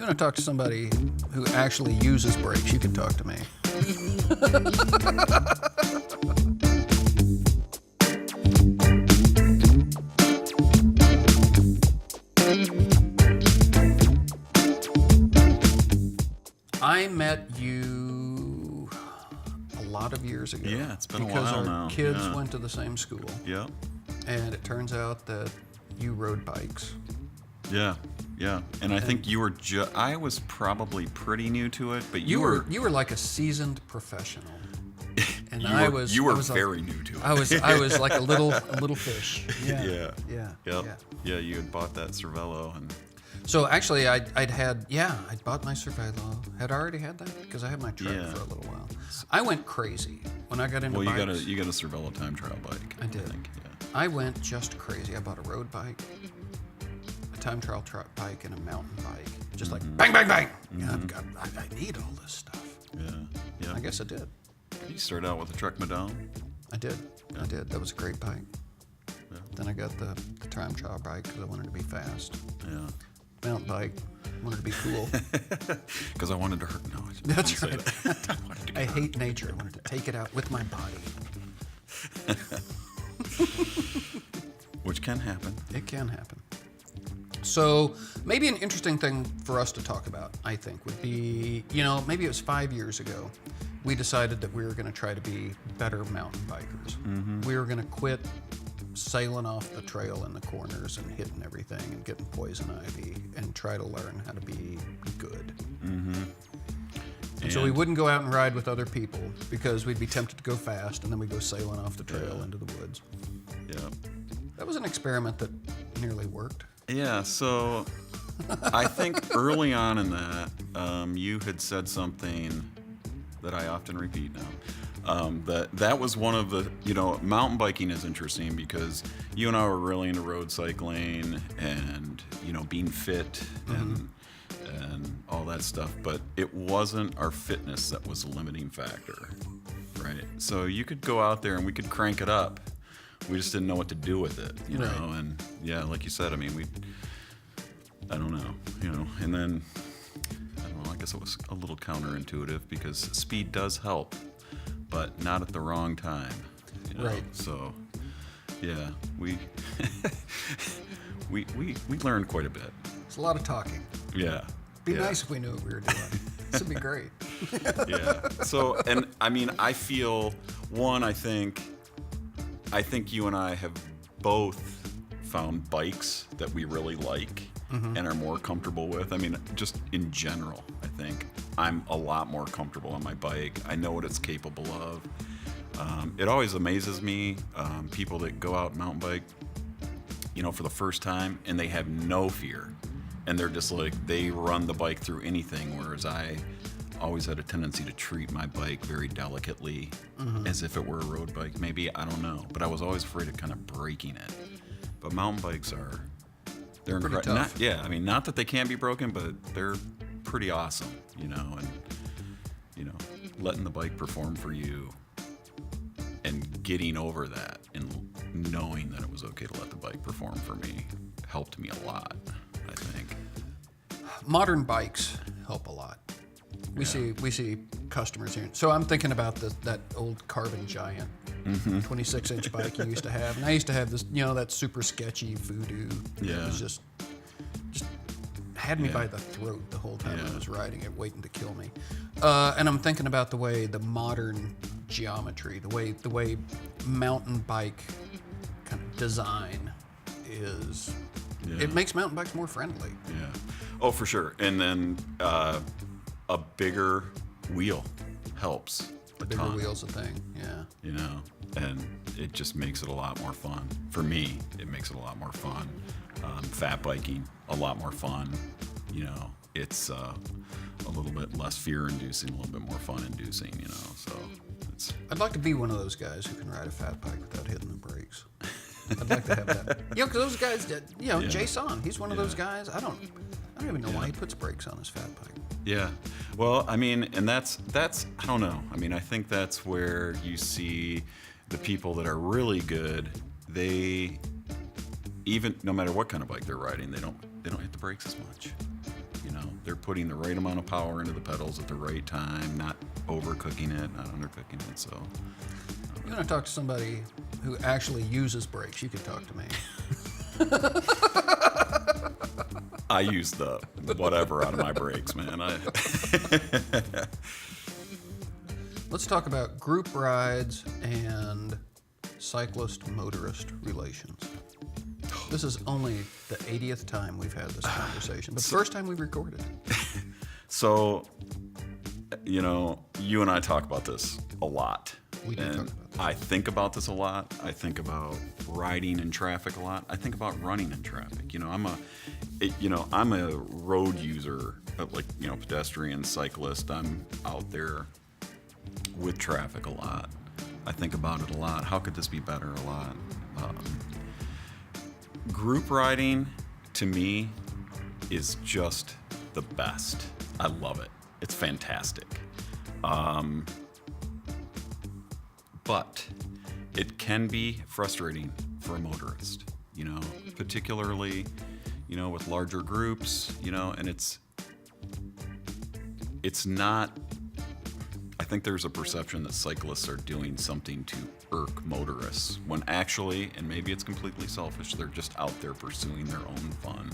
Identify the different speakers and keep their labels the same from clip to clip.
Speaker 1: You want to talk to somebody who actually uses brakes, you can talk to me. I met you a lot of years ago.
Speaker 2: Yeah, it's been a
Speaker 1: because
Speaker 2: while
Speaker 1: our
Speaker 2: now.
Speaker 1: kids
Speaker 2: Yeah.
Speaker 1: went to the same school.
Speaker 2: Yeah.
Speaker 1: And it turns out that you rode bikes.
Speaker 2: Yeah. Yeah. And I think you were I was probably pretty new to it, but you were
Speaker 1: like a seasoned professional. And
Speaker 2: you were
Speaker 1: I was
Speaker 2: very new to it.
Speaker 1: I was like a little fish. Yeah.
Speaker 2: Yeah, you had bought that Cervelo and
Speaker 1: So actually, I'd bought my Cervelo. Had already had that because I had my truck for a little while. I went crazy when I got into bikes.
Speaker 2: Well, you got a Cervelo time trial bike.
Speaker 1: I did.
Speaker 2: think, yeah.
Speaker 1: I went just crazy. I bought a road bike, a time trial truck bike, and a mountain bike. Just like bang, bang, bang. Yeah, I need all this stuff.
Speaker 2: Yeah.
Speaker 1: I guess I did.
Speaker 2: You started out with a Trek Madone.
Speaker 1: I did. That was a great bike.
Speaker 2: Yeah.
Speaker 1: Then I got the time trial bike because I wanted to be fast.
Speaker 2: Yeah.
Speaker 1: Mountain bike, wanted to be cool.
Speaker 2: Because I wanted to hurt. No,
Speaker 1: That's
Speaker 2: I
Speaker 1: right. I hate nature. I wanted to take it out with my body.
Speaker 2: Which can happen.
Speaker 1: It can happen. So maybe an interesting thing for us to talk about, I think, would be, maybe it was 5 years ago, we decided that we were going to try to be better mountain bikers. Mm-hmm. We were going to quit sailing off the trail in the corners and hitting everything and getting poison ivy and try to learn how to be good. Mm-hmm. And so we wouldn't go out and ride with other people because we'd be tempted to go fast and then we'd go sailing off the trail into the woods.
Speaker 2: Yeah.
Speaker 1: That was an experiment that nearly worked.
Speaker 2: Yeah, so I think early on in that, you had said something that I often repeat now. That was one of the, mountain biking is interesting because you and I were really into road cycling and, being fit and all that stuff, but it wasn't our fitness that was the limiting factor, right? So you could go out there and we could crank it up. We just didn't know what to do with it, know? And yeah, like you said, I mean, I don't know, and then, I don't know, I guess it was a little counterintuitive because speed does help, but not at the wrong time.
Speaker 1: Right.
Speaker 2: So, yeah, we learned quite a bit.
Speaker 1: It's a lot of talking.
Speaker 2: Yeah.
Speaker 1: Be nice if we knew what we were doing. This would be great.
Speaker 2: Yeah. So, and I mean, I feel, I think you and I have both found bikes that we really like and are more comfortable with. I mean, just in general, I think I'm a lot more comfortable on my bike. I know what it's capable of. It always amazes me, people that go out mountain bike, for the first time and they have no fear. And they're just like, they run the bike through anything, whereas I always had a tendency to treat my bike very delicately as if it were a road bike. Maybe, I don't know. But I was always afraid of kind of breaking it. But mountain bikes they're incredible. Not that they can't be broken, but they're pretty awesome, and, letting the bike perform for you and getting over that and knowing that it was okay to let the bike perform for me helped me a lot, I think.
Speaker 1: Modern bikes help a lot. We see customers here. So I'm thinking about that old Carbon Giant 26-inch bike you used to have. And I used to have this, that super sketchy Voodoo.
Speaker 2: Yeah.
Speaker 1: It was just had me by the throat the whole time I was riding it, waiting to kill me. And I'm thinking about the modern geometry, the way mountain bike kind of design is. Yeah. It makes mountain bikes more friendly.
Speaker 2: Yeah. Oh, for sure. And then a bigger wheel helps a
Speaker 1: bigger
Speaker 2: ton.
Speaker 1: wheel's a thing, yeah.
Speaker 2: And it just makes it a lot more fun. For me, it makes it a lot more fun. Fat biking, a lot more fun. It's a little bit less fear-inducing, a little bit more fun-inducing, so it's...
Speaker 1: I'd like to be one of those guys who can ride a fat bike without hitting the brakes. I'd like to have that. Because those guys did, Jason, he's one of those guys. I don't even know why he puts brakes on his fat bike.
Speaker 2: Yeah. Well, I mean, and that's I don't know. I mean, I think that's where you see the people that are really good, they even no matter what kind of bike they're riding, they don't hit the brakes as much. they're putting the right amount of power into the pedals at the right time, not overcooking it, not undercooking it. So
Speaker 1: You want to talk to somebody who actually uses brakes, you can talk to me.
Speaker 2: I use the whatever out of my brakes, man.
Speaker 1: Let's talk about group rides and cyclist-motorist relations. This is only the 80th time we've had this conversation, but the first time we've recorded it.
Speaker 2: So, you know, you and I talk about this a lot.
Speaker 1: We do
Speaker 2: and
Speaker 1: talk about this.
Speaker 2: I think about this a lot. I think about riding in traffic a lot. I think about running in traffic. You know, I'm a road user, like, you know, pedestrian, cyclist. I'm out there with traffic a lot. I think about it a lot. How could this be better? A lot. Group riding, to me, is just the best. I love it. It's fantastic. But it can be frustrating for a motorist, you know, particularly, you know, with larger groups, you know, and it's not, I think there's a perception that cyclists are doing something to irk motorists when actually, and maybe it's completely selfish, they're just out there pursuing their own fun,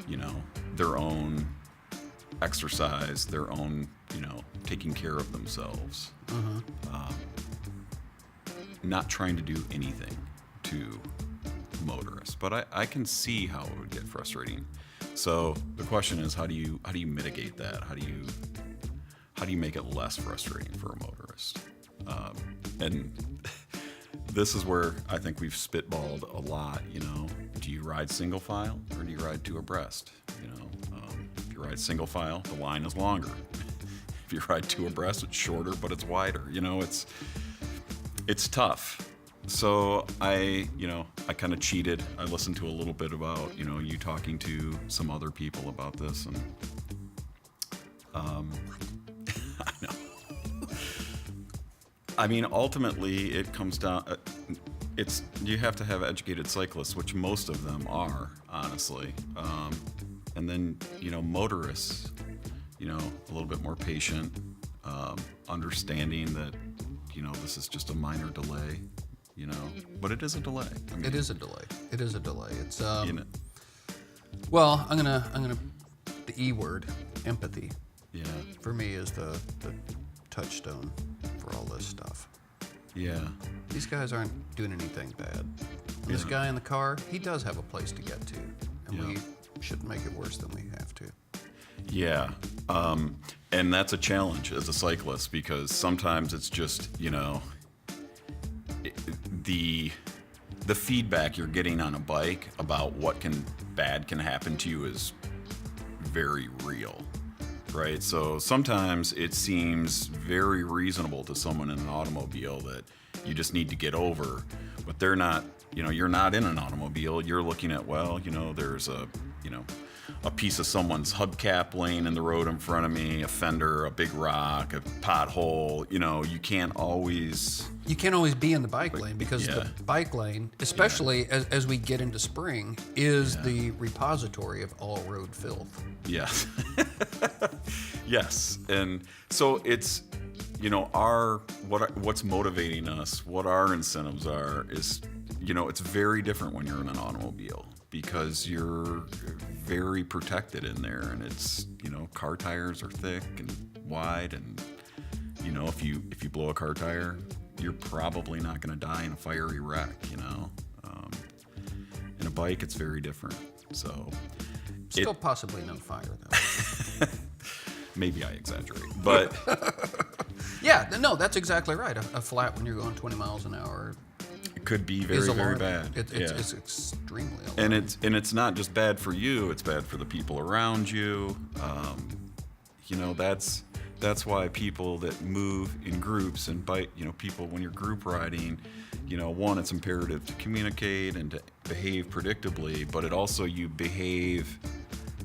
Speaker 2: you know, their own exercise, their own, you know, taking care of themselves. Not trying to do anything to motorists, but I can see how it would get frustrating. So the question is, how do you mitigate that? How do you make it less frustrating for a motorist? And this is where I think we've spitballed a lot. You know, do you ride single file or do you ride two abreast? You know, if you ride single file, the line is longer. If you ride two abreast, it's shorter, but it's wider. You know, it's tough. So I kind of cheated. I listened to a little bit about, you know, you talking to some other people about this, and I know. I mean, ultimately, it comes down. You have to have educated cyclists, which most of them are, honestly, and then, you know, motorists, you know, a little bit more patient, understanding that, you know, this is just a minor delay, you know, but it is a delay. I mean,
Speaker 1: It is a delay. It is a delay. It's
Speaker 2: you know,
Speaker 1: well, I'm gonna the E word, empathy,
Speaker 2: yeah,
Speaker 1: for me is the touchstone for all this stuff.
Speaker 2: yeah,
Speaker 1: These guys aren't doing anything bad. And this
Speaker 2: Yeah.
Speaker 1: guy in the car, he does have a place to get to, and
Speaker 2: Yeah.
Speaker 1: we shouldn't make it worse than we have to.
Speaker 2: yeah. And that's a challenge as a cyclist, because sometimes it's just, you know, the feedback you're getting on a bike about what bad can happen to you is very real, right? So sometimes it seems very reasonable to someone in an automobile that you just need to get over, but they're not, you know, you're not in an automobile. You're looking at, well, you know, there's a piece of someone's hubcap laying in the road in front of me, a fender, a big rock, a pothole. You know, you can't always
Speaker 1: be in the bike lane, because
Speaker 2: yeah.
Speaker 1: the bike lane, especially as we get into spring, is the repository of all road filth.
Speaker 2: Yes. Yes. And so it's, you know, what's motivating us, what our incentives are, is, you know, it's very different when you're in an automobile, because you're very protected in there, and it's, you know, car tires are thick and wide, and, you know, if you blow a car tire, you're probably not going to die in a fiery wreck, you know. In a bike, it's very different. So
Speaker 1: Still possibly no fire, though.
Speaker 2: maybe I exaggerate, but
Speaker 1: Yeah, no, that's exactly right. A flat when you're going 20 miles an hour
Speaker 2: it could be
Speaker 1: is
Speaker 2: very, very
Speaker 1: alarming.
Speaker 2: bad.
Speaker 1: It's extremely alarming.
Speaker 2: And it's not just bad for you; it's bad for the people around you. You know, that's why people that move in groups and bike, you know, people, when you're group riding, you know, one, it's imperative to communicate and to behave predictably, but it also, you behave,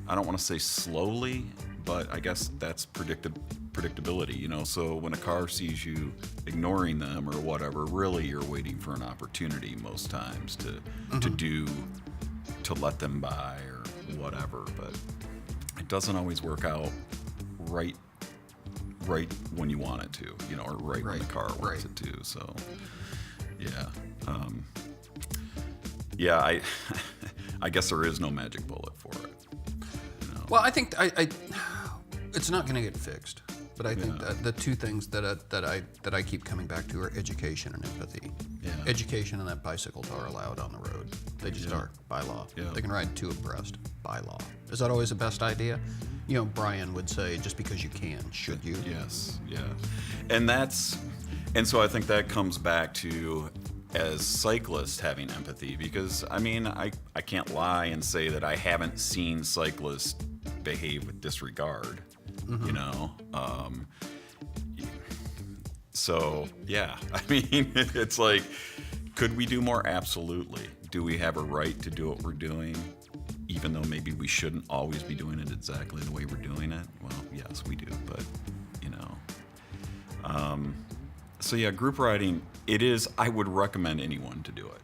Speaker 2: I don't want to say slowly, but I guess that's predictability, you know. So when a car sees you ignoring them or whatever, really you're waiting for an opportunity most times to let them by or whatever. But it doesn't always work out right when you want it to, you know, or right when the car wants it to. So, yeah. Yeah, I guess there is no magic bullet for it. You know?
Speaker 1: Well, I think it's not going to get fixed, but I think that the two things that I keep coming back to are education and empathy.
Speaker 2: Yeah.
Speaker 1: Education and that bicycles are allowed on the road. They just are by law.
Speaker 2: Yeah.
Speaker 1: They can ride two abreast by law. Is that always the best idea? You know, Brian would say, just because you can, should you?
Speaker 2: Yes, yeah. And so I think that comes back to, as cyclists, having empathy, because I mean, I can't lie and say that I haven't seen cyclists behave with disregard, you know? So yeah, I mean, it's like, could we do more? Absolutely. Do we have a right to do what we're doing, even though maybe we shouldn't always be doing it exactly the way we're doing it? Well, yes, we do, but you know. So yeah, group riding, I would recommend anyone to do it.